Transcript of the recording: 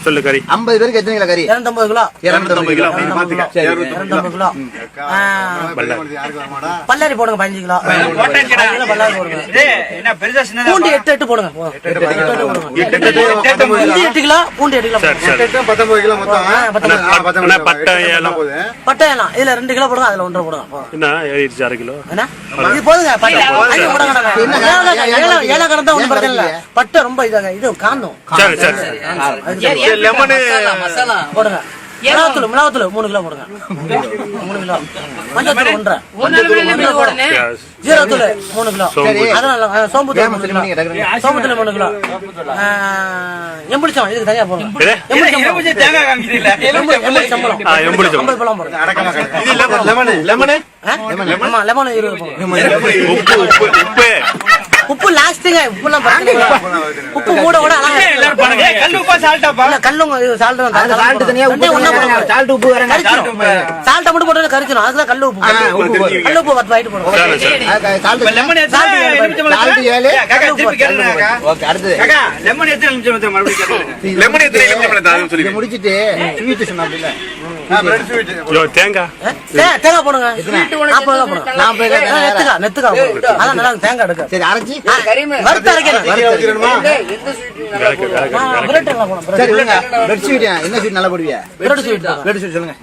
சொல்லு கறி 50 பேருக்கு எத்தனை கிலோ கறி? 250 கிலோ. 250 கிலோ. 250 கிலோ. பல்லாரி போடுங்க 15 கிலோ. பல்லாரி போடுங்க. பூண்டு 8 போடுங்க. 8 கிலோ பூண்டு 8 கிலோ. 19 கிலோ மொத்தம். பட்டை ஏலம் இதுல 2 கிலோ போடுங்க, அதுல 1 போடுங்க. என்ன 6 கிலோ என்ன இது போடுங்க. ஏல கடந்தா ஒண்ணும் பிரச்சனை இல்ல. பட்டை ரொம்ப இதாங்க, இது காணும். சரி லெமன் போடுங்க. மிளகாத்தூள் 3 கிலோ போடுங்க. 3 கிலோ. மஞ்சத்தூள் 1.5. ஜீரகத்தூள் 3 கிலோ. அதனால சோம்புத்தூள் 3 கிலோ. 3 கிலோ. எம்புளிச்சம்பழம் இதுக்கு தனியா போடுங்க. எம்புளிச்சம்பழம் 50 பழம் போடுங்க. லெமன் 20 போடுங்க. உப்பு லாஸ்ட்டுங்க. உப்புலாம் உப்பு கூட சால்ட் தனியா சால்ட் உப்பு வேற சால்ட் மட்டும் போட்டு கரிச்சிடும். அதுதான் கல்லு உப்பு. கல்லு உப்பு 10 பாக்கெட் போடுங்க. Salt lemon salt 7. ஓகே அடுத்து லெமன் எத்தனை நிமிஷம் மறுபடியும் லெமன் எத்தனை நிமிஷம் சொல்லி முடிச்சிட்டு ஸ்வீட் சொன்னா அப்படில தேங்காய் போடுங்க. 40 போடுங்க. 40 நெத்துக்கா அதான் நல்லா தேங்காய் எடுக்க. சரி அரைச்சி வறுத்து அரைக்கணும். பிரெட் எல்லாம் போடுங்க. சரி என்ன ஸ்வீட் நல்லா போடுவீங்க? பிரெட் ஸ்வீட் சொல்லுங்க.